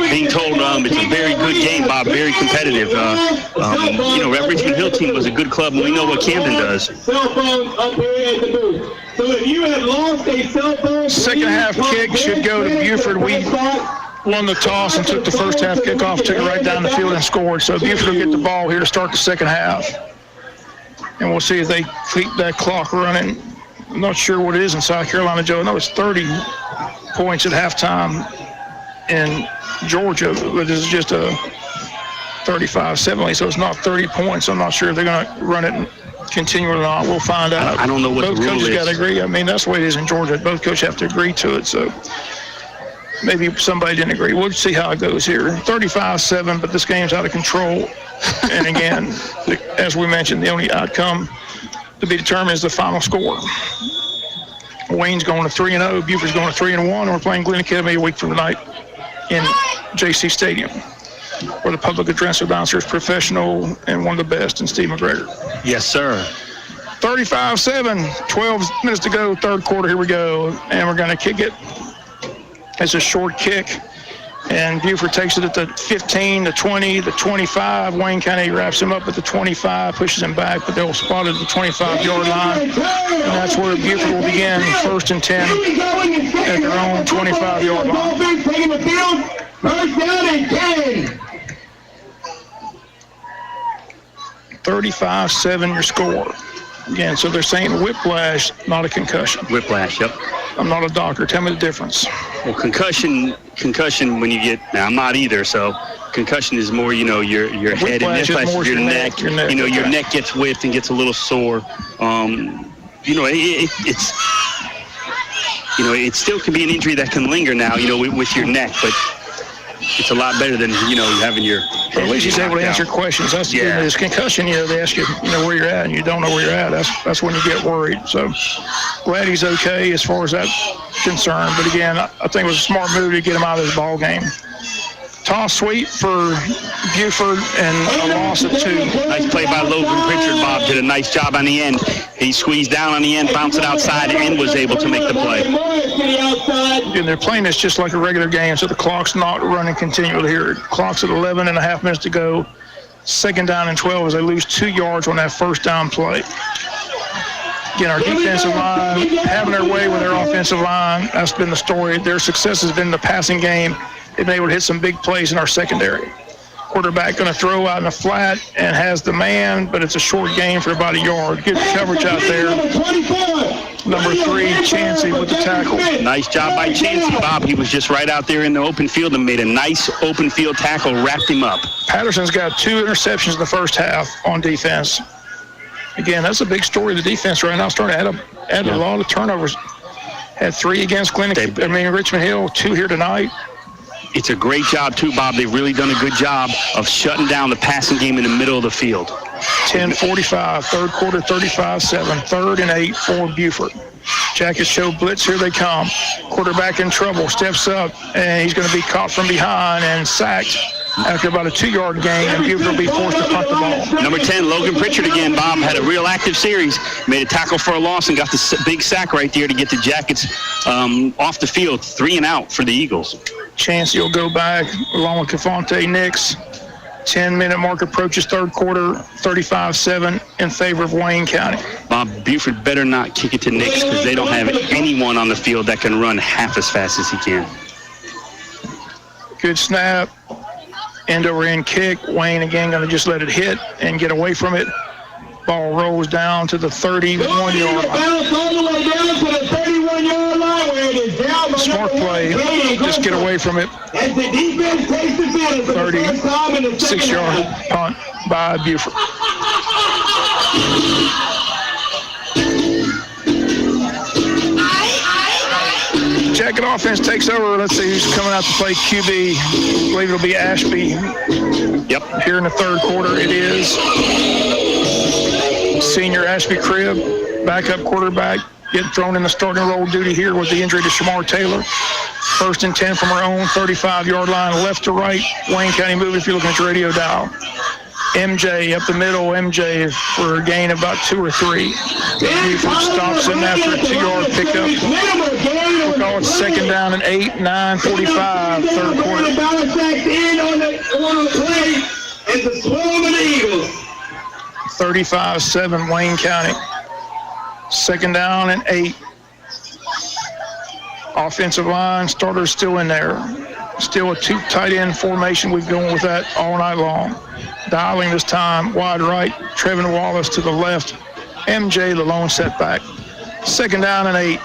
being told it's a very good game, Bob, very competitive. That Richmond Hill team was a good club, and we know what Camden does. Cell phones up here at the booth. So if you have lost a cell phone, second half kick should go to Beaufort. We won the toss and took the first half kickoff, took it right down the field and scored. So Beaufort will get the ball here to start the second half. And we'll see if they keep that clock running. I'm not sure what it is in South Carolina, Joe. I know it's 30 points at halftime in Georgia, but this is just a 35-7, so it's not 30 points. I'm not sure if they're going to run it and continue or not. We'll find out. I don't know what both the rule coaches is. got to agree. I mean, that's the way it is in Georgia. Both coaches have to agree to it, so maybe somebody didn't agree. We'll see how it goes here. 35-7, but this game's out of control. And again, as we mentioned, the only outcome to be determined is the final score. Wayne's going to 3-0. Beaufort's going to 3-1. We're playing Glen Academy a week from tonight in JC Stadium, where the public address announcer is professional and one of the best in Steve McGregor. Yes, sir. 35-7, 12 minutes to go, third quarter. Here we go. And we're going to kick it. It's a short kick. And Beaufort takes it at the 15, the 20, the 25. Wayne County wraps him up at the 25, pushes him back, but they'll spot it at the 25-yard line. And that's where Beaufort will begin, 1st and 10 at their own 25-yard line. First down and 10. 35-7 your score. Again, so they're saying whiplash, not a concussion. Whiplash, yep. I'm not a doctor. Tell me the difference. Well, concussion when you get, now I'm not either, so concussion is more, your head, and whiplash is your neck. Your neck gets whipped and gets a little sore. It still can be an injury that can linger now, with your neck, but it's a lot better than, having your But at least he's able to answer questions. That's the thing. This concussion, they ask you, where you're at, and you don't know where you're at. That's when you get worried. So glad he's okay as far as that's concerned. But again, I think it was a smart move to get him out of this ball game. Toss sweep for Beaufort and a loss of 2. Nice play by Logan Pritchard. Bob did a nice job on the end. He squeezed down on the end, bounced it outside, and was able to make the play. And they're playing this just like a regular game, so the clock's not running continually here. Clock's at 11.5 minutes to go. Second down and 12 as they lose 2 yards on that first down play. Again, our defensive line having their way with their offensive line. That's been the story. Their success has been the passing game. They've been able to hit some big plays in our secondary. Quarterback going to throw out in the flat and has the man, but it's a short game for about a yard. Good coverage out there. Number 3, Chansey with the tackle. Nice job by Chansey, Bob. He was just right out there in the open field and made a nice open field tackle, wrapped him up. Patterson's got 2 interceptions in the first half on defense. Again, that's a big story of the defense right now. Starting to add a lot of turnovers. Had 3 against Richmond Hill, 2 here tonight. It's a great job, too, Bob. They've really done a good job of shutting down the passing game in the middle of the field. 10:45, third quarter, 35-7, 3rd and 8 for Beaufort. Jackets show blitz, here they come. Quarterback in trouble, steps up, and he's going to be caught from behind and sacked after about a 2-yard gain, and Beaufort will be forced to punt the ball. Number 10, Logan Pritchard again, Bob, had a real active series, made a tackle for a loss and got the big sack right there to get the Jackets off the field, 3 and out for the Eagles. Chansey will go back along with Cavante Nix. 10-minute mark approaches third quarter, 35-7 in favor of Wayne County. Bob, Beaufort better not kick it to Nix because they don't have anyone on the field that can run half as fast as he can. Good snap. End-over-end kick. Wayne again going to just let it hit and get away from it. Ball rolls down to the 31-yard line. Bounce all the way down to the 31-yard line where it is down. Smart play. Just get away from it. As the defense takes the field for the first time in the 36-yard punt by Beaufort. Jacket offense takes over. Let's see who's coming out to play QB. I believe it'll be Ashby. Yep. Here in the third quarter, it is senior Ashby Cribb, backup quarterback, getting thrown in the starting role duty here with the injury to Shamar Taylor. 1st and 10 from our own 35-yard line, left to right. Wayne County moving if you're looking at your radio dial. MJ up the middle, MJ for a gain of about 2 or 3. Beaufort stops him after a 2-yard pickup. call it second down and 8, 9:45, third quarter. In on the play, and the swarm of the Eagles. 35-7 Wayne County. Second down and 8. Offensive line starters still in there. Still a 2 tight end formation. We've been with that all night long. Dialing this time wide right. Trevin Wallace to the left. MJ the lone setback. Second down and 8.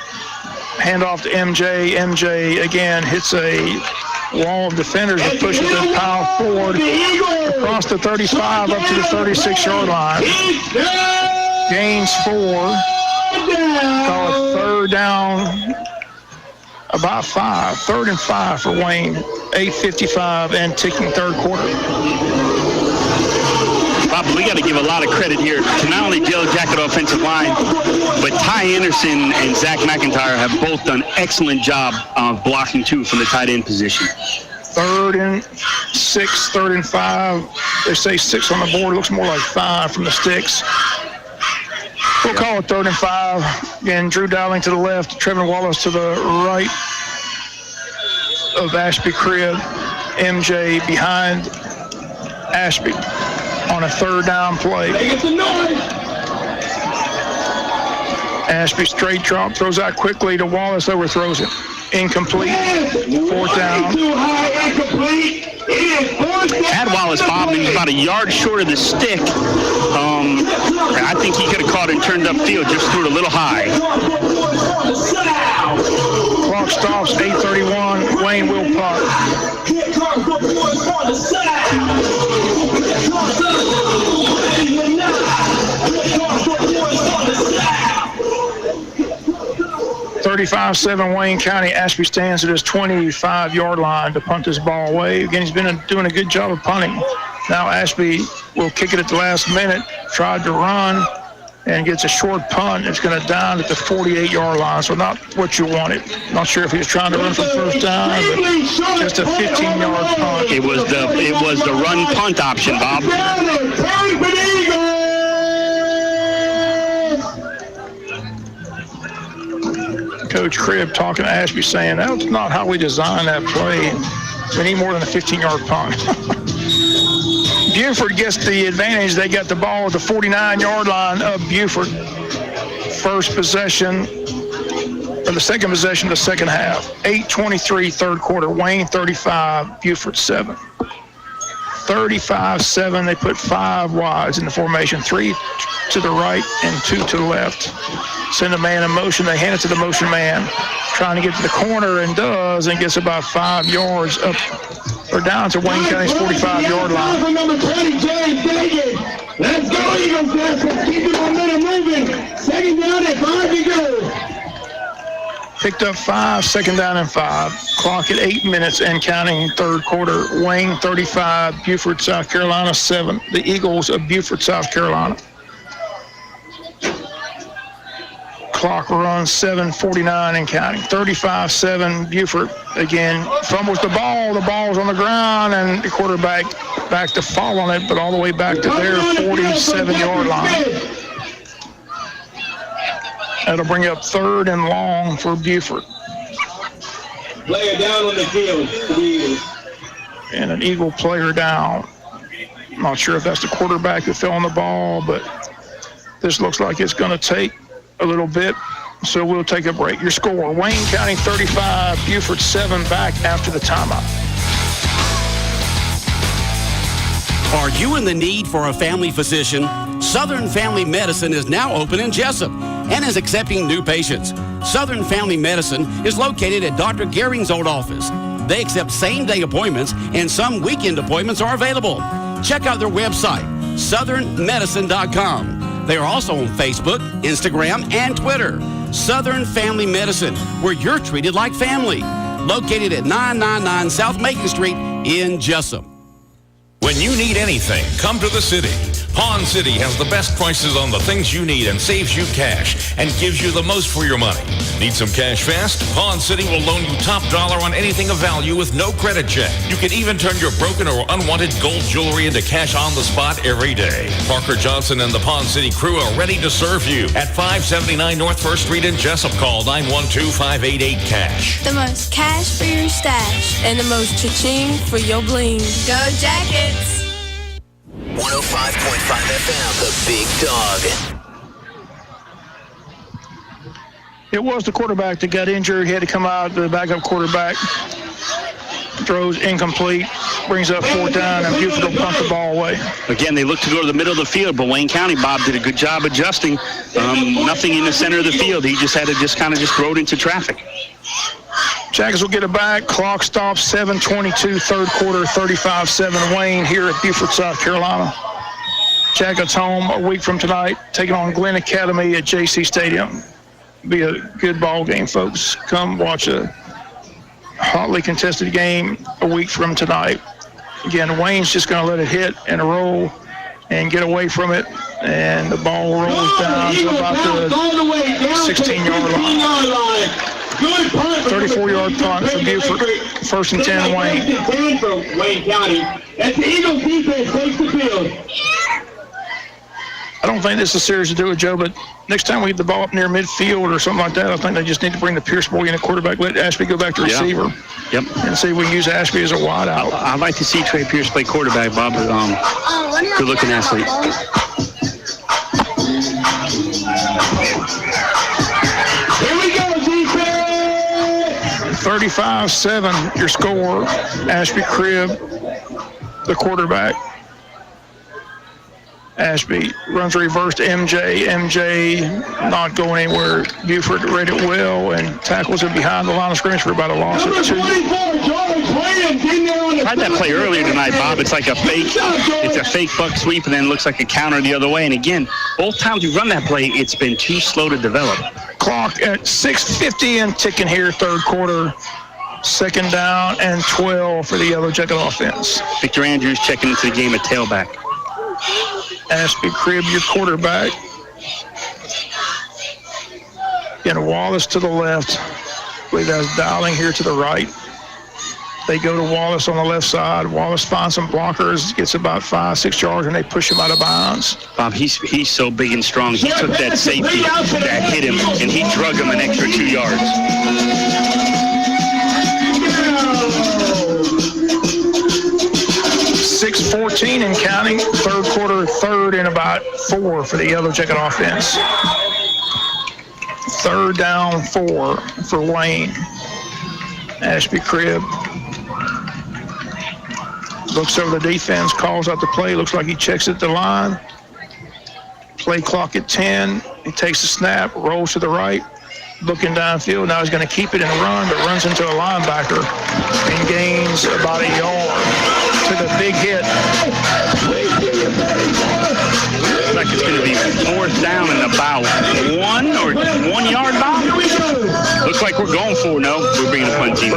Handoff to MJ. MJ again hits a wall of defenders that pushes the pile forward across the 35 up to the 36-yard line. Gains 4. Call it third down, about 5. 3rd and 5 for Wayne. 8:55 and ticking third quarter. Bob, we got to give a lot of credit here to not only Yellow Jacket offensive line, but Ty Anderson and Zach McIntyre have both done excellent job of blocking too from the tight end position. 3rd and 6, 3rd and 5. They say 6 on the board. It looks more like 5 from the sticks. We'll call it 3rd and 5. Again, Drew Dowling to the left, Trevin Wallace to the right of Ashby Cribb. MJ behind Ashby on a 3rd down play. Ashby straight drop, throws out quickly to Wallace, overthrows it. Incomplete. 4th down. Had Wallace, Bob, he was about a yard short of the stick. I think he could have caught it and turned upfield, just threw it a little high. Clock stops, 8:31. Wayne will punt. 35-7 Wayne County. Ashby stands at his 25-yard line to punt this ball away. Again, he's been doing a good job of punting. Now Ashby will kick it at the last minute. Tried to run and gets a short punt. It's going to down at the 48-yard line, so not what you wanted. Not sure if he was trying to run for first down, but just a 15-yard punt. It was the run punt option, Bob. Coach Cribb talking to Ashby saying, that's not how we designed that play. We need more than a 15-yard punt. Beaufort gets the advantage. They got the ball at the 49-yard line of Beaufort. First possession, or the second possession of the second half. 8:23 third quarter. Wayne 35, Beaufort 7. 35-7. They put 5 wides in the formation. 3 to the right and 2 to the left. Send a man in motion. They hand it to the motion man. Trying to get to the corner and does, and gets about 5 yards up or down to Wayne County's 45-yard line. Number 20, James Dagan. Let's go, Eagles. Let's keep the momentum moving. Second down and 5 to go. Picked up 5, second down and 5. Clock at 8 minutes and counting third quarter. Wayne 35, Beaufort, South Carolina 7. The Eagles of Beaufort, South Carolina. Clock runs 7:49 and counting. 35-7 Beaufort again fumbles the ball. The ball's on the ground, and the quarterback back to fall on it, but all the way back to their 47-yard line. That'll bring up 3rd and long for Beaufort. Player down on the field. And an Eagle player down. I'm not sure if that's the quarterback that fell on the ball, but this looks like it's going to take a little bit, so we'll take a break. Your score, Wayne County 35, Beaufort 7, back after the timeout. Are you in the need for a family physician? Southern Family Medicine is now open in Jesup and is accepting new patients. Southern Family Medicine is located at Dr. Gearing's old office. They accept same-day appointments, and some weekend appointments are available. Check out their website, southernmedicine.com. They are also on Facebook, Instagram, and Twitter. Southern Family Medicine, where you're treated like family. Located at 999 South Macon Street in Jesup. When you need anything, come to the city. Pawn City has the best prices on the things you need and saves you cash and gives you the most for your money. Need some cash fast? Pawn City will loan you top dollar on anything of value with no credit check. You can even turn your broken or unwanted gold jewelry into cash on the spot every day. Parker Johnson and the Pawn City crew are ready to serve you at 579 North 1st Street in Jesup. Call 912-588-CASH. The most cash for your stash and the most cha-ching for your bling. Go Jackets! 105.5 FM, the Big Dog. It was the quarterback that got injured. He had to come out, the backup quarterback. Throws incomplete, brings up 4th down, and Beaufort will punt the ball away. Again, they look to go to the middle of the field, but Wayne County, Bob, did a good job adjusting. Nothing in the center of the field. He just had to kind of throw it into traffic. Jackets will get it back. Clock stops, 7:22, third quarter, 35-7 Wayne here at Beaufort, South Carolina. Jackets home a week from tonight, taking on Glenn Academy at JC Stadium. Be a good ball game, folks. Come watch a hotly contested game a week from tonight. Again, Wayne's just going to let it hit and roll and get away from it, and the ball rolls down to about the 16-yard line. 34-yard punt for Beaufort. 1st and 10, Wayne. Wayne County. As the Eagles defense takes the field. I don't think this is serious to do it, Joe, but next time we get the ball up near midfield or something like that, I think they just need to bring the Pierce boy in at quarterback, let Ashby go back to receiver. Yep. And see if we can use Ashby as a wide out. I'd like to see Trey Pierce play quarterback, Bob. Good-looking athlete. Here we go, defense! 35-7, your score. Ashby Cribb, the quarterback. Ashby runs reverse to MJ. MJ not going anywhere. Beaufort read it well and tackles it behind the line of scrimmage for about a loss of 2. Tried that play earlier tonight, Bob. It's like a fake buck sweep, and then it looks like a counter the other way. And again, both times we run that play, it's been too slow to develop. Clock at 6:50 and ticking here, third quarter. 2nd down and 12 for the Yellow Jacket offense. Victor Andrews checking into the game at tailback. Ashby Cribb, your quarterback. Again, Wallace to the left. I believe that's Dowling here to the right. They go to Wallace on the left side. Wallace finds some blockers, gets about 5-6 yards, and they push him out of bounds. Bob, he's so big and strong. He took that safety that hit him, and he drug him an extra 2 yards. 6:14 and counting. Third quarter, 3rd and about 4 for the Yellow Jacket offense. 3rd down 4 for Wayne. Ashby Cribb looks over the defense, calls out the play. Looks like he checks at the line. Play clock at 10. He takes the snap, rolls to the right, looking downfield. Now he's going to keep it and run, but runs into a linebacker and gains about a yard. Took a big hit. Looks like it's going to be 4th down and about 1 or 1 yard, Bob. Looks like we're going for no. We're bringing a punt team.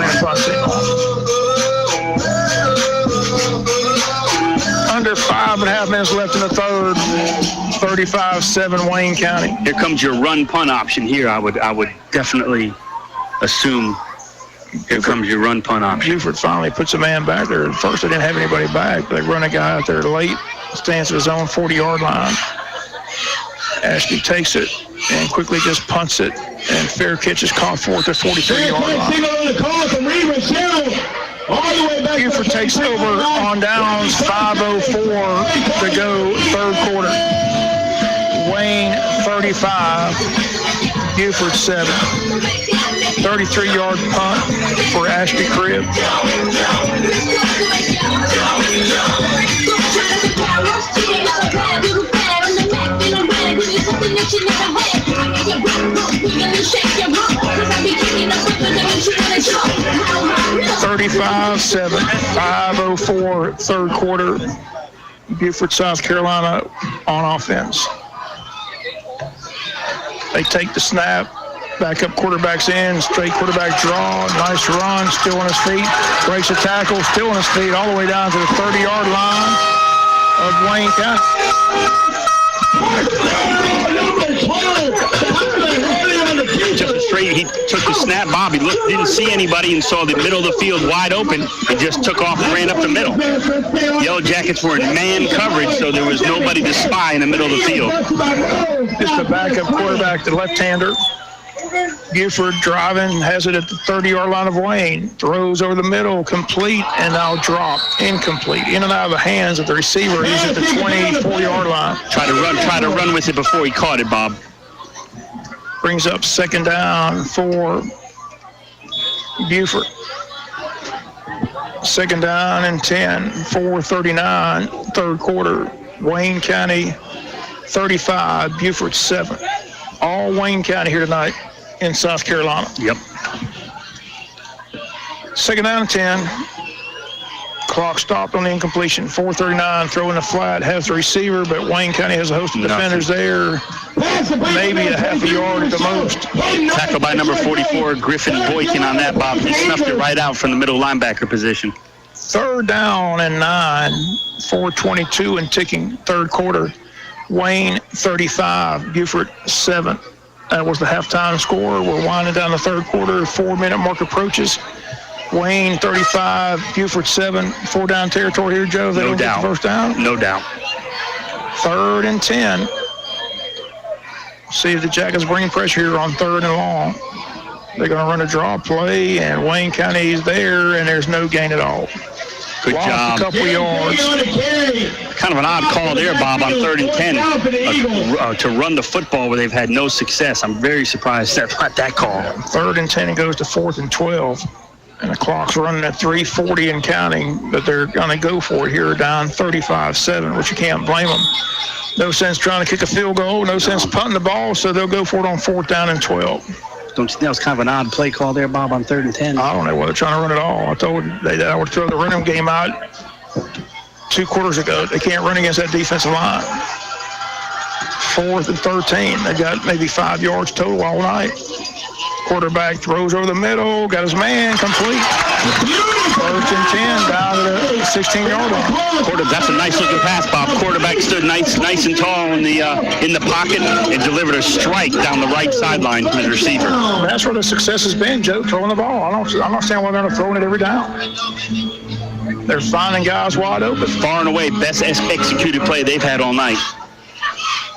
Under 5.5 minutes left in the third. 35-7 Wayne County. Here comes your run punt option here. I would definitely assume here comes your run punt option. Beaufort finally puts a man back there. At first they didn't have anybody back. They run a guy out there late, stands at his own 40-yard line. Ashby takes it and quickly just punts it, and fair catch is caught for at the 43-yard line. Beaufort takes over on downs, 5:04 to go, third quarter. Wayne 35, Beaufort 7. 33-yard punt for Ashby Cribb. $35-7, 5:04 third quarter. Beaufort, South Carolina on offense. They take the snap. Backup quarterback's in, straight quarterback draw, nice run, still on his feet, breaks a tackle, still on his feet, all the way down to the 30-yard line. of Wayne County. Just straight, he took the snap, Bob. He didn't see anybody and saw the middle of the field wide open and just took off and ran up the middle. Yellow Jackets were in man coverage, so there was nobody to spy in the middle of the field. Just a backup quarterback, the left-hander. Beaufort driving, has it at the 30-yard line of Wayne. Throws over the middle, complete, and now drop. Incomplete. In and out of the hands of the receiver. He's at the 24-yard line. Try to run with it before he caught it, Bob. Brings up second down for Beaufort. Second down and 10, 4:39, third quarter. Wayne County 35, Beaufort 7. All Wayne County here tonight in South Carolina. Yep. Second down and 10. Clock stopped on the incompletion. 4:39, throwing the flat, has the receiver, but Wayne County has a host of defenders there. Maybe a half a yard at the most. Tackled by number 44, Griffin Boykin on that, Bob. He snuffed it right out from the middle linebacker position. Third down and 9, 4:22 and ticking, third quarter. Wayne 35, Beaufort 7. That was the halftime score. We're winding down the third quarter. 4-minute mark approaches. Wayne 35, Beaufort 7. 4-down territory here, Joe. They don't get the first down. No doubt. Third and 10. See if the Jackets bring pressure here on third and long. They're going to run a draw play, and Wayne County is there, and there's no gain at all. Good job. A couple yards. Kind of an odd call there, Bob, on 3rd and 10 to run the football where they've had no success. I'm very surprised that's not that call. 3rd and 10, it goes to 4th and 12. And the clock's running at 3:40 and counting, but they're going to go for it here, down 35-7, which you can't blame them. No sense trying to kick a field goal, no sense punting the ball, so they'll go for it on 4th down and 12. Don't you think that was kind of an odd play call there, Bob, on 3rd and 10? I don't know whether they're trying to run it all. I told you that I would throw the running game out 2 quarters ago. They can't run against that defensive line. 4th and 13. They got maybe 5 yards total all night. Quarterback throws over the middle, got his man complete. 1st and 10 down to the 16-yard line. That's a nice looking pass, Bob. Quarterback stood nice and tall in the pocket and delivered a strike down the right sideline to his receiver. That's where the success has been, Joe, throwing the ball. I'm not saying why they're not throwing it every down. They're finding guys wide open. Far and away, best executed play they've had all night.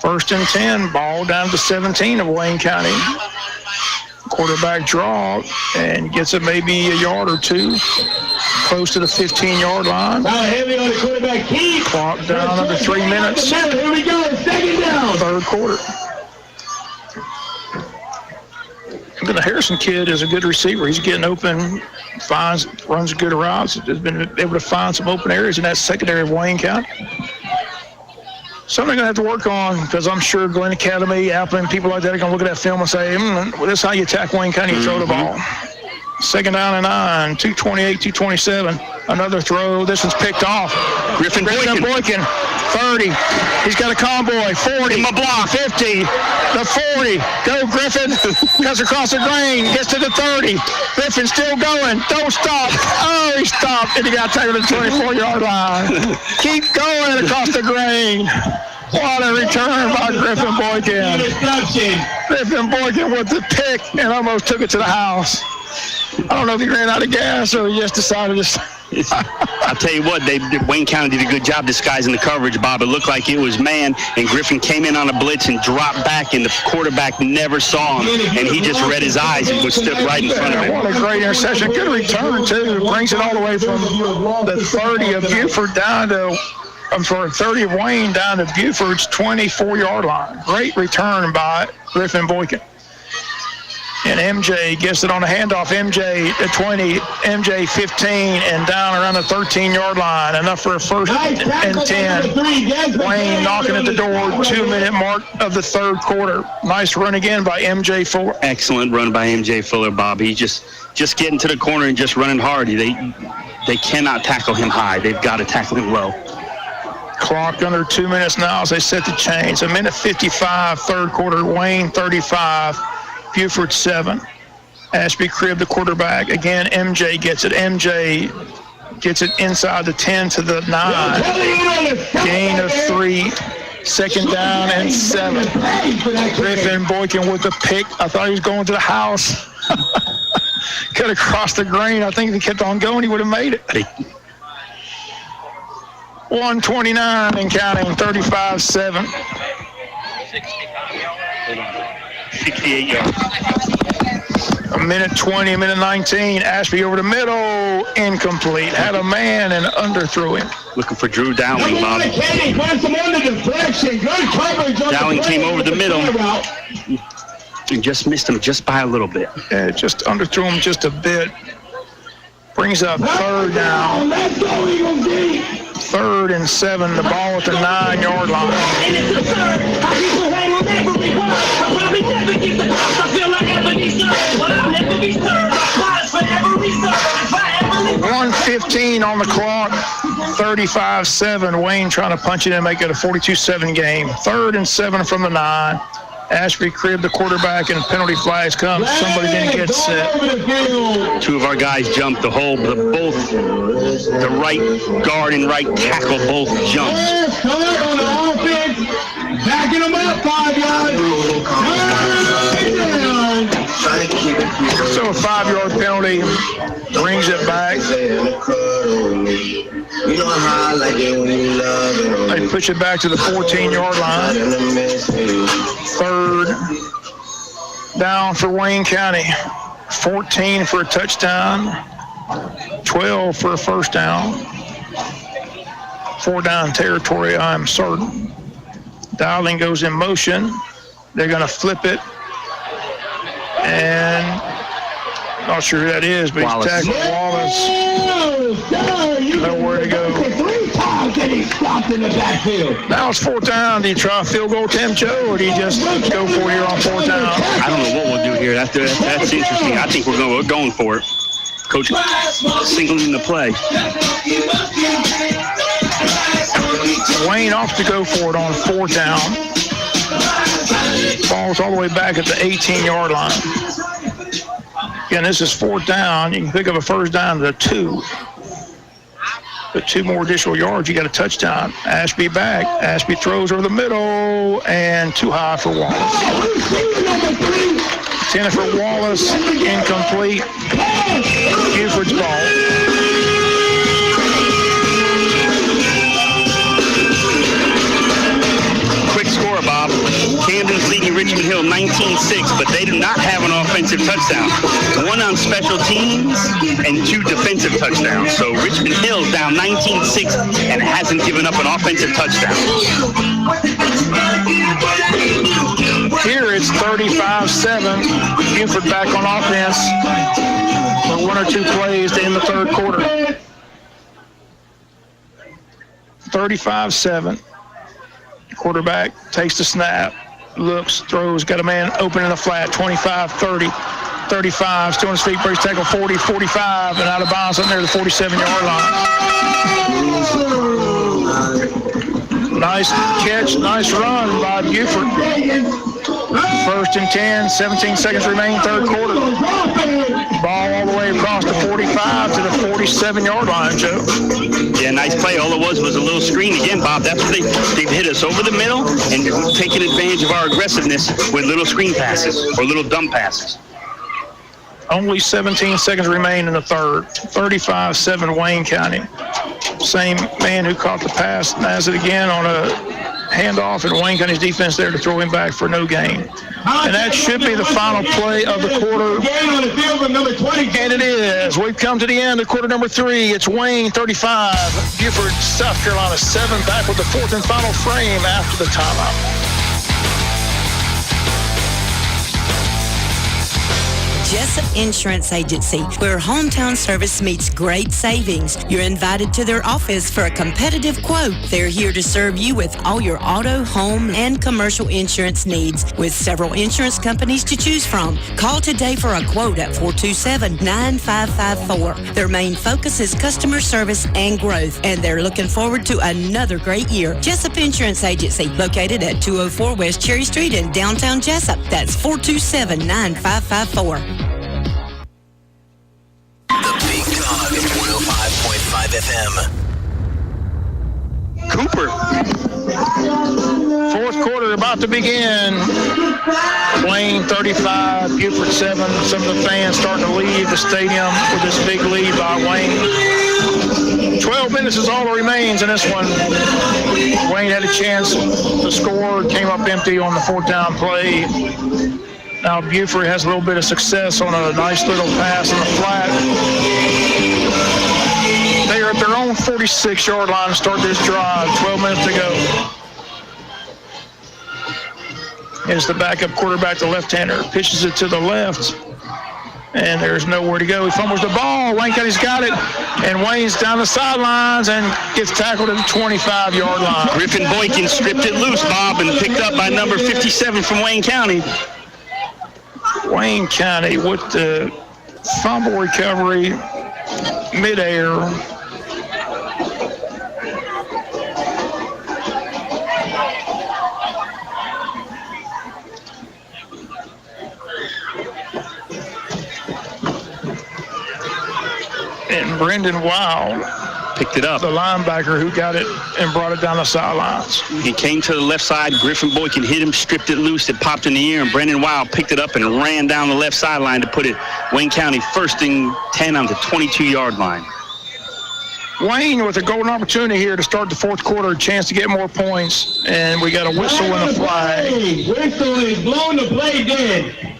1st and 10, ball down to 17 of Wayne County. Quarterback draw and gets it maybe a yard or two, close to the 15-yard line. Now heavy on the quarterback. Clock down under 3 minutes. Here we go, second down. Third quarter. The Harrison kid is a good receiver. He's getting open, runs good routes. Has been able to find some open areas in that secondary of Wayne County. Something they're going to have to work on, because I'm sure Glenn Academy, Appleton, people like that are going to look at that film and say, well, this is how you attack Wayne County, you throw the ball. Second down and 9, 2:28, 2:27. Another throw. This one's picked off. Griffin Boykin, 30. He's got a convoy, 40. Give him a block. 50, the 40. Go, Griffin. Cuts across the grain, gets to the 30. Griffin still going. Don't stop. Oh, he stopped, and he got taken to the 24-yard line. Keep going across the grain. What a return by Griffin Boykin. Griffin Boykin with the pick and almost took it to the house. I don't know if he ran out of gas or he just decided to. I'll tell you what, Wayne County did a good job disguising the coverage, Bob. It looked like it was man, and Griffin came in on a blitz and dropped back, and the quarterback never saw him, and he just read his eyes and was stood right in front of him. What a great interception. Good return, too. Brings it all the way from the 30 of Beaufort down to, 30 of Wayne down to Beaufort's 24-yard line. Great return by Griffin Boykin. And MJ gets it on a handoff. MJ at 20, MJ 15, and down around the 13-yard line. Enough for a 1st and 10. Wayne knocking at the door, 2-minute mark of the third quarter. Nice run again by MJ Fuller. Excellent run by MJ Fuller, Bob. He's just getting to the corner and just running hard. They cannot tackle him high. They've got to tackle him low. Clock under 2 minutes now as they set the chains. 1:55, third quarter. Wayne 35. Beaufort 7. Ashby Cribb, the quarterback. Again, MJ gets it. MJ Gets it inside the 10 to the 9. Gain of 3. Second down and 7. Griffin Boykin with the pick. I thought he was going to the house. Could have crossed the green. I think if he kept on going, he would have made it. 129 and counting, 35-7. 68 yards. A minute 20, a minute 19. Ashby over the middle, incomplete. Had a man and underthrew him. Looking for Drew Dowling, Bobby. Dowling came over the middle and just missed him just by a little bit. Yeah, just underthrew him just a bit. Brings up third down. 3rd and 7. The ball at the 9-yard line. 1:15 on the clock. 35-7. Wayne trying to punch it in and make it a 42-7 game. 3rd and 7 from the 9. Ashby cribbed the quarterback and penalty flags come. Somebody didn't get set. 2 of our guys jumped the hole, but both the right guard and right tackle both jumped. Backing them up, 5 yards. So a 5-yard penalty brings it back. They push it back to the 14-yard line. 3rd down for Wayne County. 14 for a touchdown. 12 for a first down. 4-down territory, I'm certain. Dowling goes in motion. They're going to flip it. And not sure who that is, but he's tackled Wallace. Nowhere to go. Now it's 4th down. Do you try a field goal attempt, Joe, or do you just go for it here on 4th down? I don't know what we'll do here. That's interesting. I think we're going for it. Coach singling the play. Wayne off to go for it on 4th down. Ball's all the way back at the 18-yard line. Again, this is 4th down. You can pick up a first down to 2. But 2 more additional yards, you got a touchdown. Ashby back. Ashby throws over the middle and too high for Wallace. 10 for Wallace, incomplete. Beaufort's ball. Score, Bob. Camden's leading Richmond Hill 19-6, but they do not have an offensive touchdown. 1 on special teams and 2 defensive touchdowns. So Richmond Hill's down 19-6 and hasn't given up an offensive touchdown. Here it's 35-7. Beaufort back on offense for 1 or 2 plays to end the 3rd quarter. 35-7. Quarterback takes the snap, looks, throws, got a man open in the flat, 25, 30, 35, still on his feet, breaks tackle, 40, 45, and out of bounds up near the 47-yard line. Nice catch, nice run by Beaufort. 1st and 10, 17 seconds remain, 3rd quarter. Ball all the way across the 45 to the 47-yard line, Joe. Yeah, nice play. All it was a little screen again, Bob. That's what they've hit us over the middle and taken advantage of our aggressiveness with little screen passes or little dump passes. Only 17 seconds remain in the 3rd. 35-7 Wayne County. Same man who caught the pass has it again on a handoff, and Wayne County's defense there to throw him back for no gain. And that should be the final play of the quarter. And it is. We've come to the end of quarter number 3. It's Wayne 35, Beaufort, South Carolina 7. Back with the 4th and final frame after the timeout. Jesup Insurance Agency, where hometown service meets great savings. You're invited to their office for a competitive quote. They're here to serve you with all your auto, home, and commercial insurance needs, with several insurance companies to choose from. Call today for a quote at 427-9554. Their main focus is customer service and growth, and they're looking forward to another great year. Jesup Insurance Agency, located at 204 West Cherry Street in downtown Jesup. That's 427-9554. The Big Dog at 105.5 Cooper. Fourth quarter about to begin. Wayne 35, Beaufort 7. Some of the fans starting to leave the stadium with this big lead by Wayne. 12 minutes is all that remains in this one. Wayne had a chance to score, came up empty on the fourth down play. Now Beaufort has a little bit of success on a nice little pass in the flat. They are at their own 46-yard line to start this drive. 12 minutes to go. Here's the backup quarterback, the left-hander. Pitches it to the left, and there's nowhere to go. He fumbles the ball. Wayne County's got it, and Wayne's down the sidelines and gets tackled at the 25-yard line. Griffin Boykin stripped it loose, Bob, and picked up by number 57 from Wayne County. Wayne County with the fumble recovery midair. And Brendan Wild picked it up. The linebacker who got it and brought it down the sidelines. He came to the left side. Griffin Boykin hit him, stripped it loose. It popped in the air, and Brendan Wild picked it up and ran down the left sideline to put it Wayne County first and 10 on the 22-yard line. Wayne with a golden opportunity here to start the fourth quarter, a chance to get more points, and we got a whistle and a flag. Whistle is blown, the play dead.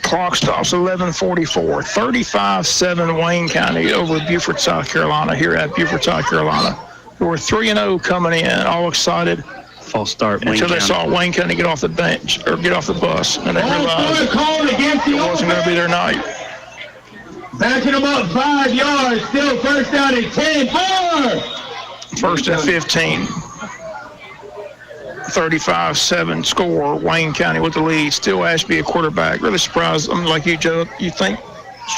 Clock stops 11:44. 35-7 Wayne County over Beaufort, South Carolina here at Beaufort, South Carolina. We're 3-0 coming in, all excited. False start, Wayne until County. They saw Wayne County get off the bench or get off the bus, and they realized it wasn't going to be their night. Backing about 5 yards, still first down at 10. 4. First and 15. 35-7 score. Wayne County with the lead. Still Ashby a quarterback. Really surprised. I'm like you, Joe. You think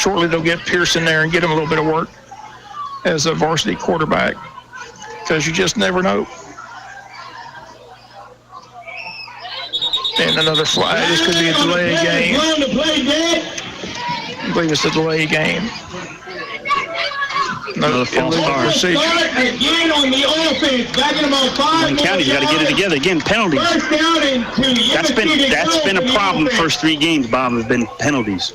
shortly they'll get Pearson there and get him a little bit of work as a varsity quarterback, because you just never know. And another flag. This could be a delayed game. I believe it's a delayed game. Another false start. Again on the offense, backing about 5. Wayne County's got to get it together. Again, penalties. First down and 2. That's been a problem the first 3 games, Bob, have been penalties.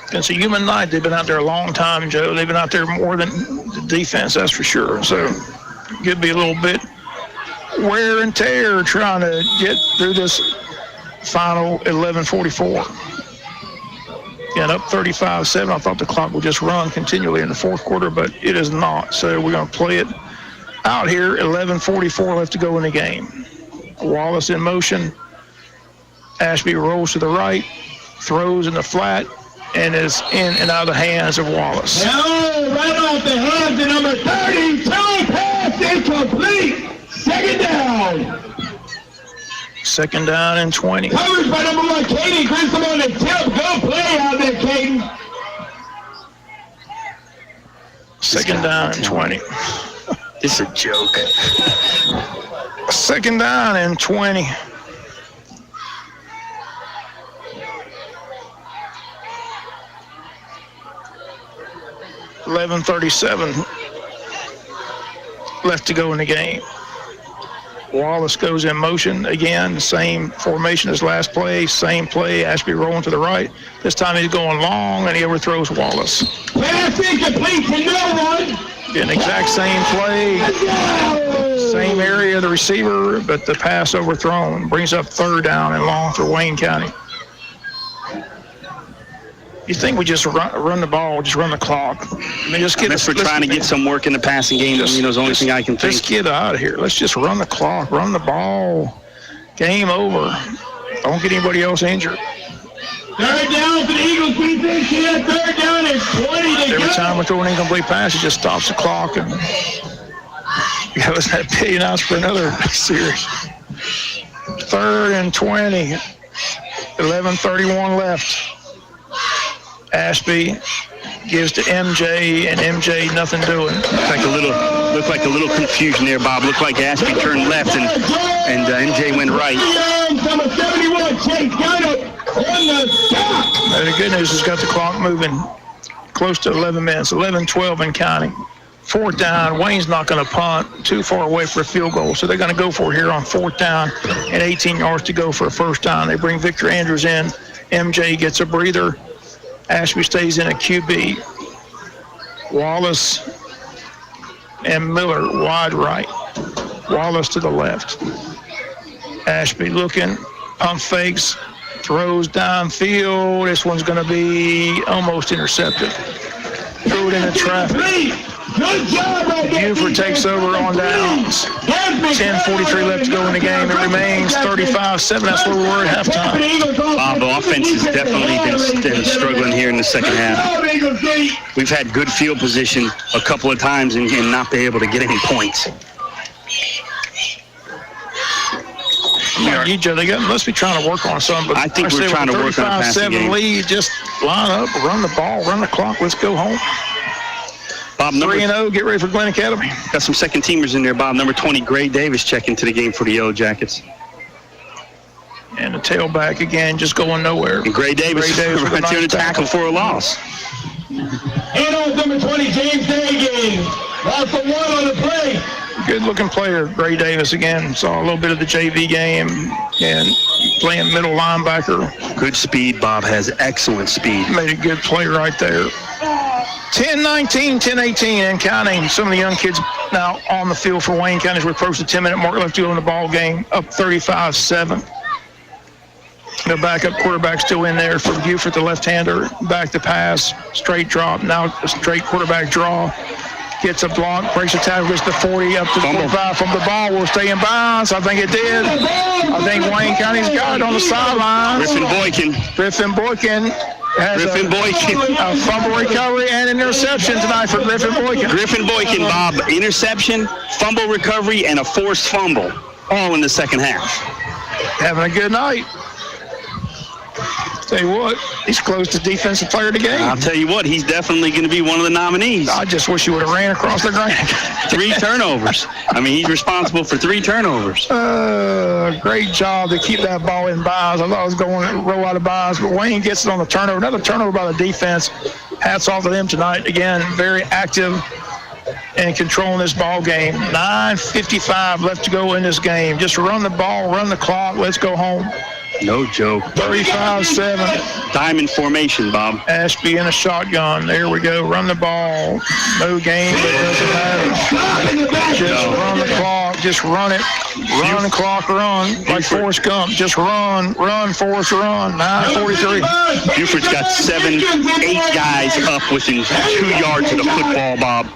Against a human night, they've been out there a long time, Joe. They've been out there more than the defense, that's for sure. So it could be a little bit wear and tear trying to get through this final 11:44. Again, up 35-7. I thought the clock would just run continually in the fourth quarter, but it is not. So we're going to play it out here. 11:44 left to go in the game. Wallace in motion. Ashby rolls to the right, throws in the flat, and is in and out of the hands of Wallace. No, right off the hands of number 32. Pass incomplete. Second down. Second down and 20. Coverage by number 1, Caden Grissom on the tip. Go play out there, Caden. Second down and 20. This is a joke. Second down and 20. $11:37 left to go in the game. Wallace goes in motion again, same formation as last play, same play. Ashby rolling to the right. This time he's going long, and he overthrows Wallace. Pass incomplete to no one. Again, exact same play, same area of the receiver, but the pass overthrown brings up third down and long for Wayne County. You think we just run the ball, just run the clock? I mean, just get. Unless we're trying to get some work in the passing game, it's the only thing I can think. Let's get out of here. Let's just run the clock, run the ball. Game over. Don't get anybody else injured. Third down for the Eagles defense here. Third down and 20 to go. Every time we throw an incomplete pass, it just stops the clock, and you got that $1 billion for another series. Third and 20. 11:31 left. Ashby gives to MJ, and MJ nothing doing. Looked like a little confusion there, Bob. Looked like Ashby turned left and MJ went right. Number 71, Chase got it on the stop. The good news is got the clock moving close to 11 minutes, 11:12 and counting. 4th down. Wayne's not going to punt too far away for a field goal, so they're going to go for it here on 4th down and 18 yards to go for a first down. They bring Victor Andrews in. MJ gets a breather. Ashby stays in a QB. Wallace and Miller wide right. Wallace to the left. Ashby looking, pump fakes, throws downfield. This one's going to be almost intercepted. Threw it into traffic. Good job right there. Beaufort takes over on downs. 10:43 left to go in the game. It remains 35-7. That's where we were at halftime. Bob, the offense has definitely been struggling here in the second half. We've had good field position a couple of times and not be able to get any points. They must be trying to work on something. But I think we're trying to work on a passing game. 35-7 lead. Just line up, run the ball, run the clock. Let's go home. Bob, 3-0, get ready for Glen Academy. Got some second teamers in there, Bob. Number 20, Gray Davis, checking to the game for the Yellow Jackets. And the tailback again, just going nowhere. And Gray Davis right there to tackle for a loss. And on number 20, James Dagan. Lost the 1 on the play. Good-looking player, Gray Davis again. Saw a little bit of the JV game and playing middle linebacker. Good speed, Bob has excellent speed. Made a good play right there. 10-19, 10-18, and counting. Some of the young kids now on the field for Wayne County as we approach the 10-minute mark left to go in the ball game, up 35-7. The backup quarterback still in there for Beaufort, the left-hander. Back to pass, straight drop, now a straight quarterback draw. Gets a block, breaks a tackle, gets to 40, up to 45 from the ball. Will stay in bounds. I think it did. I think Wayne County's got it on the sidelines. Griffin Boykin has a fumble recovery and an interception tonight for Griffin Boykin. Griffin Boykin, Bob, interception, fumble recovery, and a forced fumble, all in the second half. Having a good night. Tell you what, he's close to defensive player of the game. I'll tell you what, he's definitely going to be one of the nominees. I just wish he would have ran across the ground. 3 turnovers. I mean, he's responsible for 3 turnovers. Great job to keep that ball in bounds. I thought it was going to roll out of bounds, but Wayne gets it on the turnover. Another turnover by the defense. Hats off to them tonight. Again, very active and controlling this ball game. 9:55 left to go in this game. Just run the ball, run the clock. Let's go home. No joke. 35-7. Diamond formation, Bob. Ashby in a shotgun. There we go. Run the ball. No game, but it doesn't matter. Just run the clock. Just run it. Run the clock, run. Like Forrest Gump. Just run, Forrest, run. 9:43. Beaufort's got 7, 8 guys up within 2 yards of the football, Bob.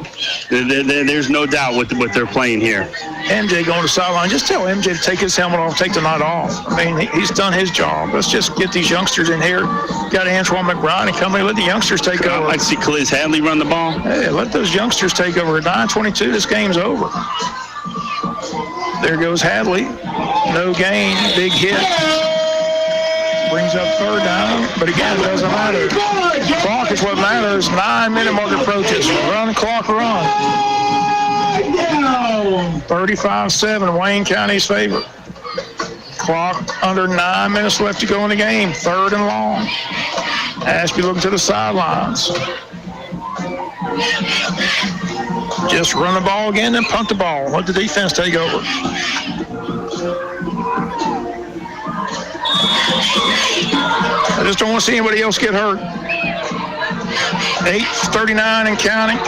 There's no doubt what they're playing here. MJ going to sideline. Just tell MJ to take his helmet off, take the night off. I mean, he's done his job. Let's just get these youngsters in here. Got Antoine McBride and company. Let the youngsters take over. I'd see Caliz Hadley run the ball. Hey, let those youngsters take over. 9:22, this game's over. There goes Hadley. No gain. Big hit. Brings up 3rd down. But again, it doesn't matter. Clock is what matters. 9-minute mark approaches. Run, clock, run. 35-7, Wayne County's favor. Clock under 9 minutes left to go in the game. 3rd and long. Ashby looking to the sidelines. Just run the ball again, then punt the ball. Let the defense take over. I just don't want to see anybody else get hurt. 8:39 and counting.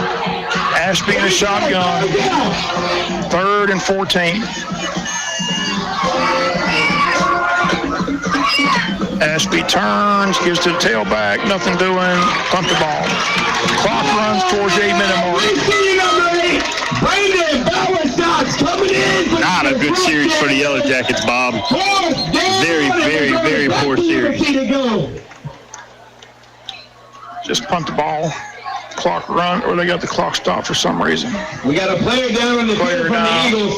Ashby in a shotgun. 3rd and 14. Ashby turns, gives to the tailback, nothing doing, punt the ball. Clock runs towards the 8-minute mark. Not a good series for the Yellow Jackets, Bob. Very, very, very poor series. Just punt the ball. Clock run, or they got the clock stopped for some reason. We got a player down on the field from the Eagles.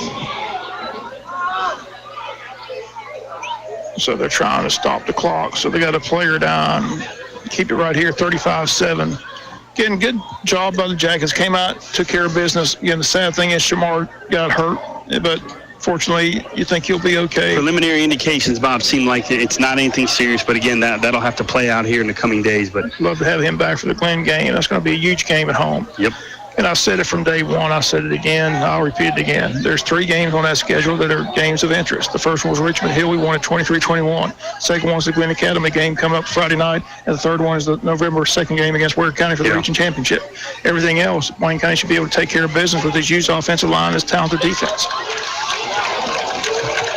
So they're trying to stop the clock. So they got a player down. Keep it right here, 35-7. Again, good job by the Jackets. Came out, took care of business. Again, the sad thing is Shamar got hurt, but fortunately, you think he'll be okay. Preliminary indications, Bob, seem like it's not anything serious, but again, that'll have to play out here in the coming days. But love to have him back for the Glen game. That's going to be a huge game at home. Yep. And I said it from day one. I said it again. I'll repeat it again. There's 3 games on that schedule that are games of interest. The first one was Richmond Hill. We won at 23-21. Second one's the Glenn Academy game coming up Friday night. And the third one is the November 2nd game against Ware County for the region championship. Everything else, Wayne County should be able to take care of business with his used offensive line and his talented defense.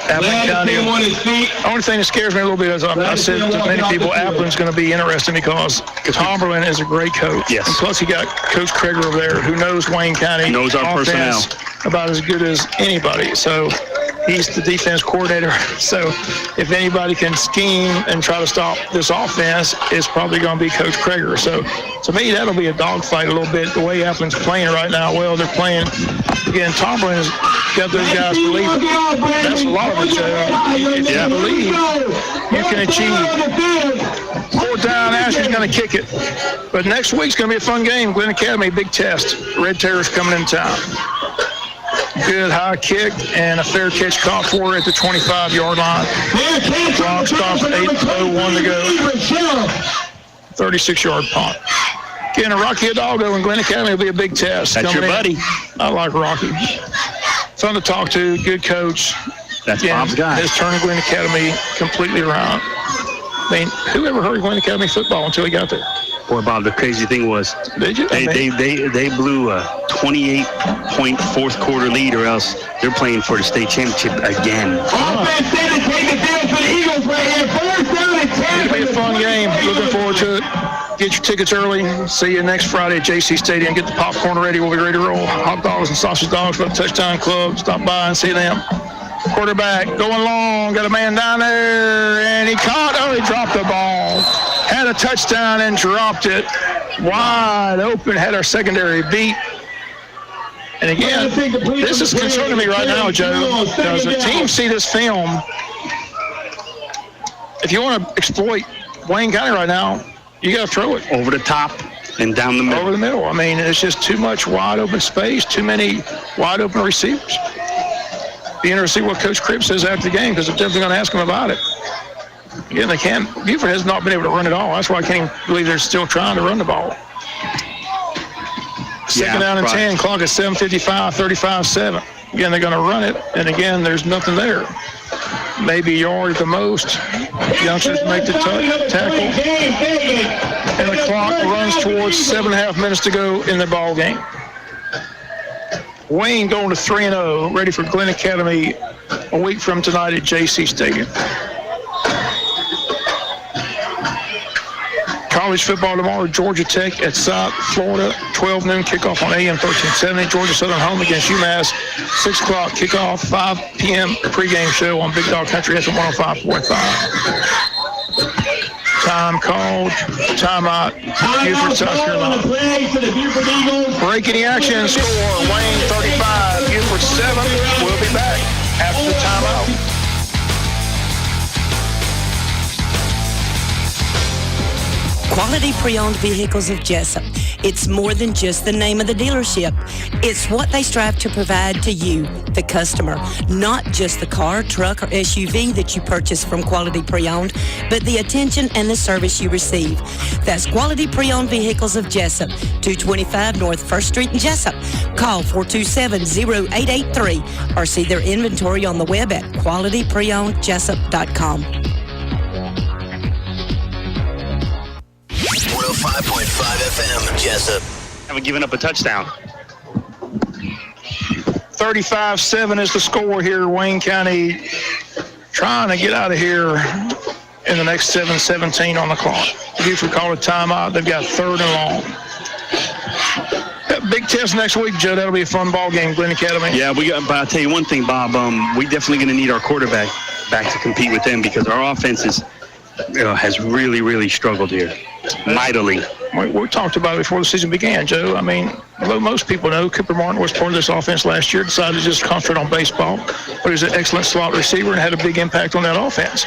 County, the only thing that scares me a little bit is I said to many people, Applin's going to be interesting because Tomberlin is a great coach. Yes. And plus, he got Coach Kreger over there who knows Wayne County. Knows our personnel about as good as anybody. So he's the defense coordinator. So if anybody can scheme and try to stop this offense, it's probably going to be Coach Kreger. So to me, that'll be a dogfight a little bit. The way Applin's playing right now, well, they're playing. Again, Tomberlin has got those guys believing. That's a lot of it, If you believe, you can achieve. 4th down, Ashley's going to kick it. But next week's going to be a fun game. Glenn Academy, big test. Red Terrors coming in town. Good high kick and a fair catch caught for at the 25-yard line. Clock stops at 8:01 to go. 36-yard punt. Again, a Rocky Hidalgo and Glenn Academy will be a big test. That's your buddy. I like Rocky. Fun to talk to, good coach. That's Bob's guy. Has turned Glenn Academy completely around. I mean, who ever heard of Glenn Academy football until he got there? Boy, Bob, the crazy thing was they blew a 28-point fourth quarter lead, or else they're playing for the state championship again. Offense to take the field for the Eagles right here. 4th down and 10. It'll be a fun game. Looking forward to it. Get your tickets early. See you next Friday at JC Stadium. Get the popcorn ready. We'll be ready to roll. Hot dogs and sausage dogs for the Touchdown Club. Stop by and see them. Quarterback going long. Got a man down there, and he caught. Oh, he dropped the ball. Had a touchdown and dropped it. Wide open. Had our secondary beat. And again, this is concerning me right now, Joe. Does the team see this film? If you want to exploit Wayne County right now, you got to throw it. Over the top and down the middle. Over the middle. I mean, it's just too much wide open space, too many wide open receivers. Be interested to see what Coach Cripps says after the game because they're definitely going to ask him about it. Again, they can't. Beaufort has not been able to run it all. That's why I can't even believe they're still trying to run the ball. Second down and 10, clock at 7:55, 35-7. Again, they're going to run it, and again, there's nothing there. Maybe a yard at the most. Youngsters make the tackle. And the clock runs towards 7.5 minutes to go in the ball game. Wayne going to 3-0, ready for Glenn Academy a week from tonight at JC Stadium. College football tomorrow, Georgia Tech at South Florida, 12 noon kickoff on AM 1370. Georgia Southern home against UMass, 6 o'clock kickoff, 5 p.m. pregame show on Big Dog Country FM 105.5. Time called, timeout, Beaufort, South Carolina. Breaking the action, score, Wayne 35, Beaufort 7. We'll be back after the timeout. Quality Pre-Owned Vehicles of Jesup. It's more than just the name of the dealership. It's what they strive to provide to you, the customer. Not just the car, truck, or SUV that you purchase from Quality Pre-Owned, but the attention and the service you receive. That's Quality Pre-Owned Vehicles of Jesup, 225 North 1st Street in Jesup. Call 427-0883 or see their inventory on the web at qualitypreownedjesup.com. 105.5 FM, Jesup. Haven't given up a touchdown. 35-7 is the score here. Wayne County trying to get out of here in the next 7:17 on the clock. Beaufort call a timeout. They've got 3rd and long. That big test next week, Joe. That'll be a fun ball game, Glenn Academy. Yeah, but I'll tell you one thing, Bob. We definitely going to need our quarterback back to compete with them because our offense has really, really struggled here. Mightily. We talked about it before the season began, Joe. I mean, although most people know Cooper Martin was part of this offense last year, decided to just concentrate on baseball, but he's an excellent slot receiver and had a big impact on that offense.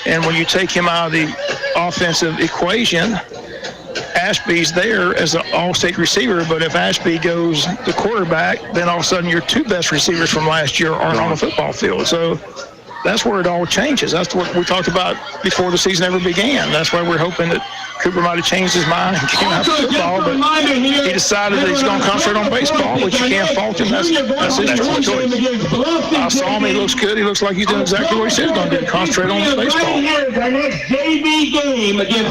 And when you take him out of the offensive equation, Ashby's there as an all-state receiver, but if Ashby goes the quarterback, then all of a sudden your 2 best receivers from last year aren't on the football field. So that's where it all changes. That's what we talked about before the season ever began. That's why we're hoping that Cooper might have changed his mind and came out for football, but he decided that he's going to concentrate on baseball, which you can't fault him. That's his choice. I saw him. He looks good. He looks like he's doing exactly what he said he's going to do, concentrate on baseball.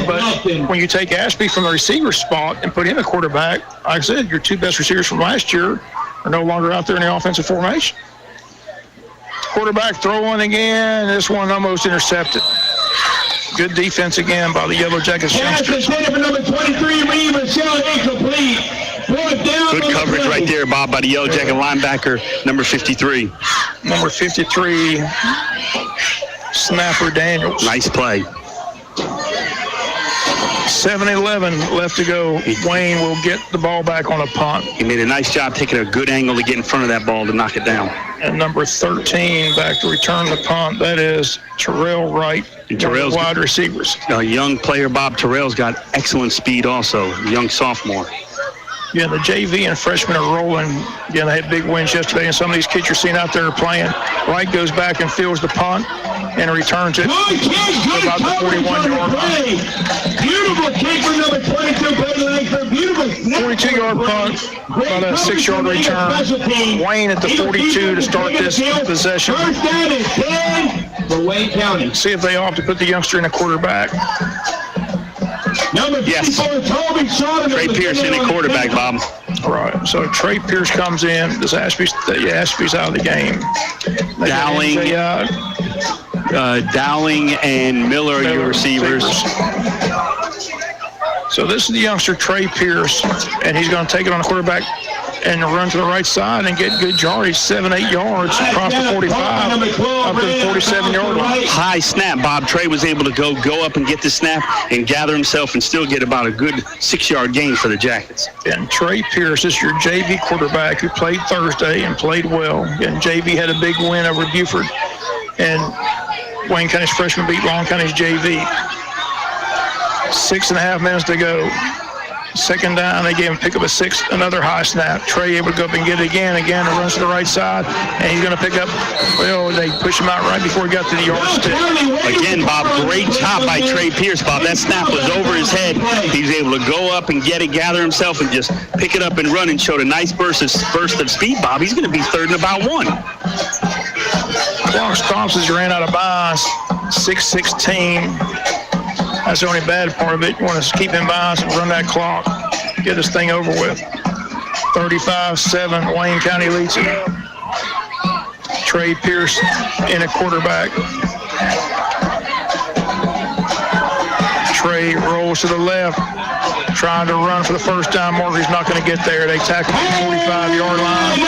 But when you take Ashby from the receiver spot and put him at quarterback, like I said, your two best receivers from last year are no longer out there in the offensive formation. Quarterback throwing again. This one almost intercepted. Good defense again by the Yellow Jackets youngsters. Good coverage right there, Bob, by the Yellow Jacket linebacker, number 53. Number 53, Snapper Daniels. Nice play. 7-11 left to go. Wayne will get the ball back on a punt. He made a nice job taking a good angle to get in front of that ball to knock it down. And number 13 back to return the punt. That is Terrell Wright, Terrell's wide receivers. A young player, Bob. Terrell's got excellent speed also, young sophomore. Yeah, the JV and freshmen are rolling. Again, they had big wins yesterday, and some of these kids you're seeing out there are playing. Wright goes back and fields the punt and returns it to about the 41-yard line. Beautiful kick for number 22, Brady Langford. Beautiful 42-yard punt, about a 6-yard return. Wayne at the 42 to start this possession. First down and 10 for Wayne County. See if they opt to put the youngster in a quarterback. Number 54, Toby Shaw. Trey Pierce in at quarterback, Bob. All right, so Trey Pierce comes in. Does Ashby's out of the game. Dowling and Miller are your receivers. So this is the youngster, Trey Pierce, and he's going to take it on the quarterback and run to the right side and get good yardage, 7-8 yards across the 45 up to the 47-yard line. High snap, Bob. Trey was able to go up and get the snap and gather himself and still get about a good 6-yard gain for the Jackets. And Trey Pierce is your JV quarterback who played Thursday and played well. And JV had a big win over Beaufort. And Wayne County's freshman beat Long County's JV. 6.5 minutes to go. Second down, they gave him pick up another high snap. Trey able to go up and get it again, and runs to the right side, and he's going to pick up, they push him out right before he got to the yardstick. Again, Bob, great job by Trey Pierce, Bob. That snap was over his head. He was able to go up and get it, gather himself, and just pick it up and run, and showed a nice burst of speed, Bob. He's going to be third and about 1. Clock stops as you ran out of bounds, 6:16. That's the only bad part of it. You want to keep in bounds and run that clock, get this thing over with. 35-7, Wayne County leads it. Trey Pierce in a quarterback. Trey rolls to the left, trying to run for the first time. Morgan's not going to get there. They tackle the 45-yard line.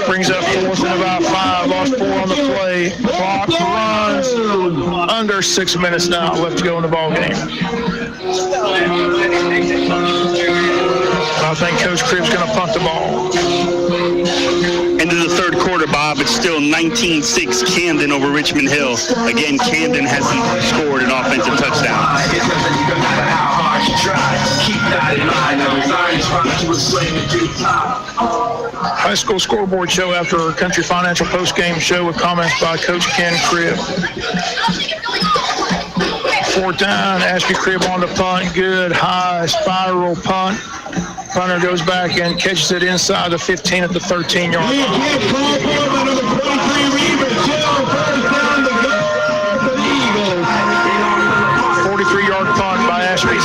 Brings up fourth and about 5. Lost 4 on the play. Clock runs. Under 6 minutes now left to go in the ball game. I think Coach Cribb's going to punt the ball. Into the third quarter, Bob. It's still 19-6 Camden over Richmond Hill. Again, Camden hasn't scored an offensive touchdown. High school scoreboard show after our Country Financial post-game show with comments by Coach Ken Cribb. Fourth down, Ashby Cribb on the punt. Good high spiral punt. Punter goes back and catches it inside the 15 at the 13-yard line. 43-yard punt by Ashby.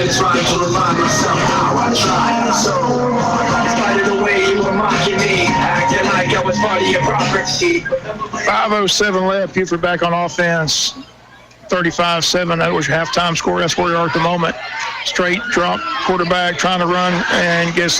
Trying to remind myself how I tried so hard. In spite of the way you were mocking me, acting like I was part of your property. 5:07 left. Beaufort back on offense. 35-7. That was your halftime score. That's where we are at the moment. Straight drop quarterback trying to run and gets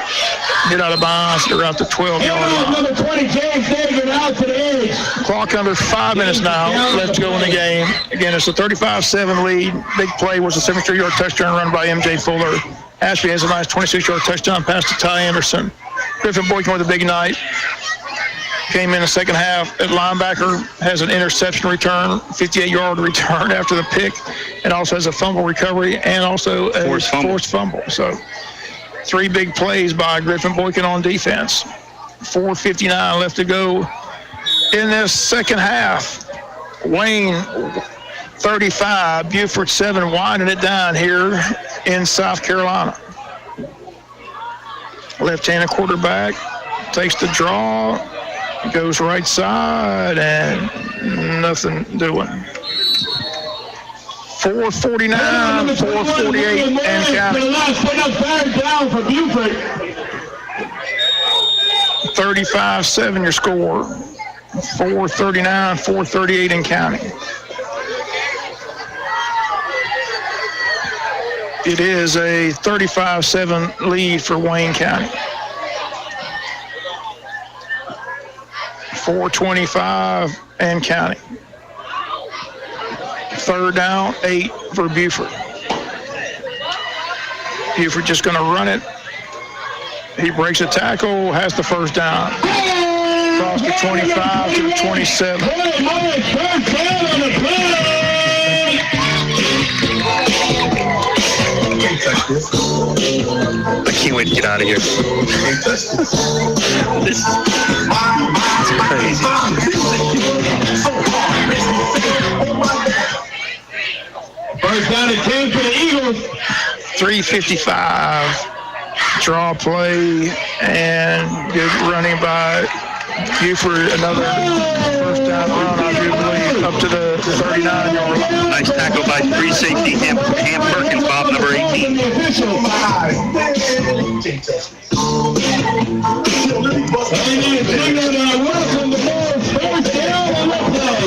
hit out of bounds. They're out the 12-yard line. Number 20, James David out to the edge. Clock under 5 minutes now left to go in the game. Again, it's a 35-7 lead. Big play was a 73-yard touchdown run by M.J. Fuller. Ashby has a nice 26-yard touchdown pass to Ty Anderson. Griffin Boykin with a big night. Came in the second half at linebacker, has an interception return, 58-yard return after the pick, and also has a fumble recovery and also a forced fumble. So 3 big plays by Griffin Boykin on defense. 4:59 left to go in this second half. Wayne 35, Beaufort 7, winding it down here in South Carolina. Left-handed quarterback takes the draw, goes right side, and nothing doing. 4:49, 4:48, and counting. 35-7 your score. 4:39, 4:38 and counting. It is a 35-7 lead for Wayne County. 4:25 and counting. Third down, 8 for Beaufort. Beaufort just going to run it. He breaks a tackle, has the first down. Across the 25 to the 27. I can't wait to get out of here. This is crazy. First down and 10 for the Eagles. 3:55 draw play and good running by Beaufort. Another first down run, I do believe, up to the 39-yard line. Nice tackle by free safety Ham Perkins, Bob, number 18.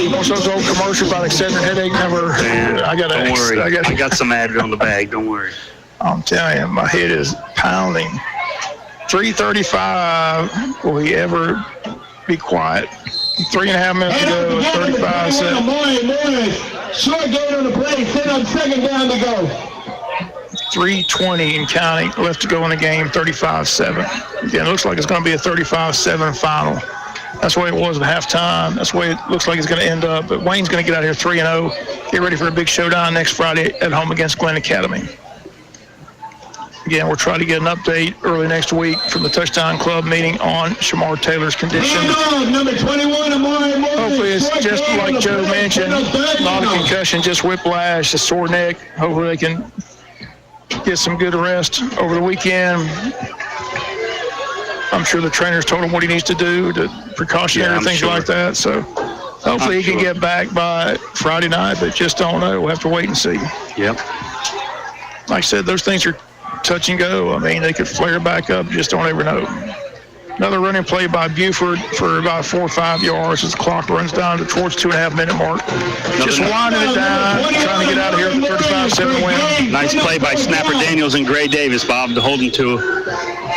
Most of those old commercials about Excedrin headache never. Don't worry. I got some added on the bag. Don't worry. I'm telling you, my head is pounding. 3:35. Will he ever be quiet? 3.5 minutes to go. 35-7. Short gain on the play. Set up second down to go. 3:20 and counting left to go in the game. 35-7. Again, it looks like it's going to be a 35-7 final. That's the way it was at halftime. That's the way it looks like it's going to end up. But Wayne's going to get out here 3-0. Get ready for a big showdown next Friday at home against Glenn Academy. Again, we'll try to get an update early next week from the Touchdown Club meeting on Shamar Taylor's condition. Number 21, hopefully it's just like Joe mentioned, not a concussion, just whiplash, a sore neck. Hopefully they can get some good rest over the weekend. I'm sure the trainers told him what he needs to do, to precautionary things like that. So hopefully he can get back by Friday night, but just don't know. We'll have to wait and see. Yep. Like I said, those things are touch and go. I mean, they could flare back up. Just don't ever know. Another running play by Beaufort for about 4 or 5 yards as the clock runs down to towards 2.5 minute mark. Just winding it down, trying to get out of here for 35-7 win. Nice play by Snapper Daniels and Gray Davis, Bob, to hold him to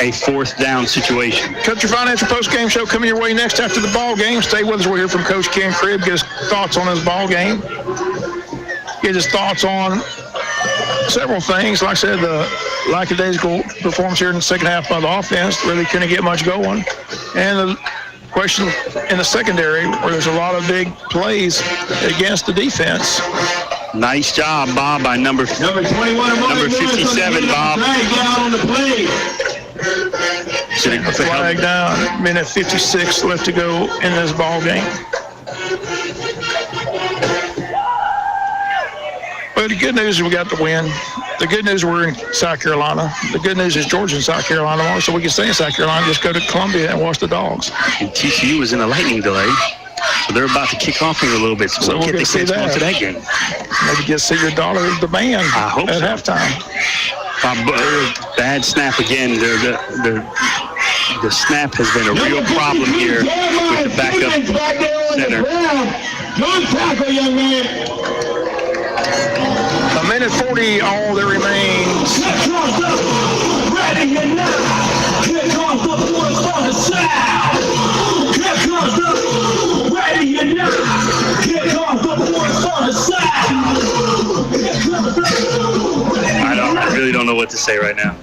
a 4th down situation. Country Financial Post-Game Show coming your way next after the ball game. Stay with us. We'll hear from Coach Ken Cribb, get his thoughts on his ball game. Get his thoughts on several things. Like I said, the lackadaisical performance here in the second half by the offense really couldn't get much going. And the question in the secondary, where there's a lot of big plays against the defense. Nice job, Bob, by number 57, Bob. Flag down. Minute 56 left to go in this ball game. But the good news is we got the win. The good news we're in South Carolina. The good news is Georgia's in South Carolina, so we can stay in South Carolina, just go to Columbia and watch the Dogs. And TCU was in a lightning delay, so they're about to kick off here a little bit. So we'll get the kids going to that game. Maybe get to see your daughter, the band, I hope at so. halftime. Bad snap again. The snap has been a real problem here with the backup center. Good tackle, young man. A minute 40, all that remains. Ready and now. Here comes the boys from the south. Here comes the ready and now. to say right now.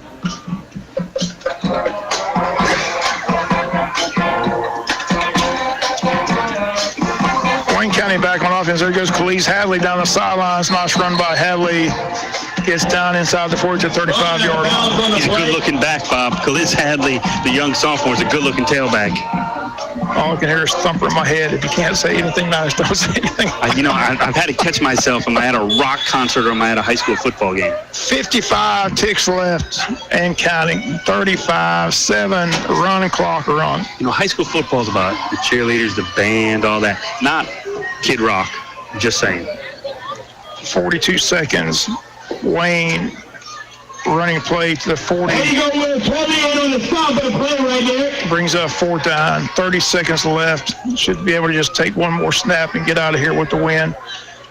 Wayne County back on offense. There goes Khalees Hadley down the sidelines. Nice run by Hadley. Gets down inside the 40 to 35-yard line. He's a good-looking back, Bob. Khalees Hadley, the young sophomore, is a good-looking tailback. All I can hear is thumper in my head. If you can't say anything nice, don't say anything. I've had to catch myself. Am I at a rock concert or am I at a high school football game? 55 ticks left and counting. 35-7, run clock run. High school football is about the cheerleaders, the band, all that. Not Kid Rock. Just saying. 42 seconds. Wayne running play to the 40. There you go, Will. 28 on the stop of the play right there. Brings up 4th down. 30 seconds left. Should be able to just take one more snap and get out of here with the win.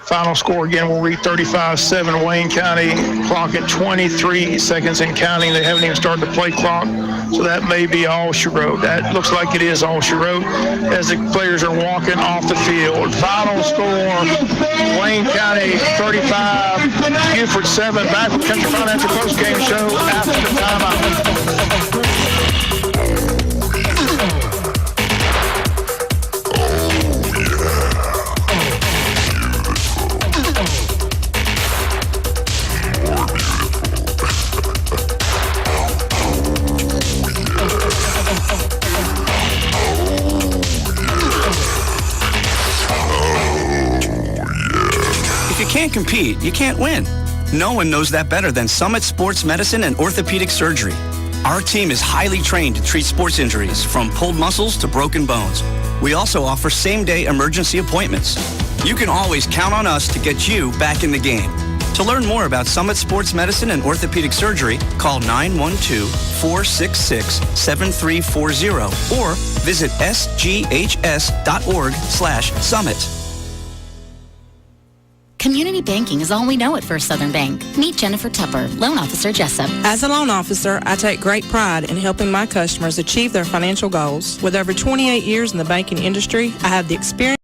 Final score again will read 35-7 Wayne County. Clock at 23 seconds and counting. They haven't even started the play clock, so that may be all she wrote. That looks like it is all she wrote as the players are walking off the field. Final score, Wayne County 35, Beaufort 7. Back with Country Financial Postgame Show after the timeout. If you can't compete, you can't win. No one knows that better than Summit Sports Medicine and Orthopedic Surgery. Our team is highly trained to treat sports injuries, from pulled muscles to broken bones. We also offer same-day emergency appointments. You can always count on us to get you back in the game. To learn more about Summit Sports Medicine and Orthopedic Surgery, call 912-466-7340 or visit sghs.org/summit. Community banking is all we know at First Southern Bank. Meet Jennifer Tupper, Loan Officer Jesup. As a loan officer, I take great pride in helping my customers achieve their financial goals. With over 28 years in the banking industry, I have the experience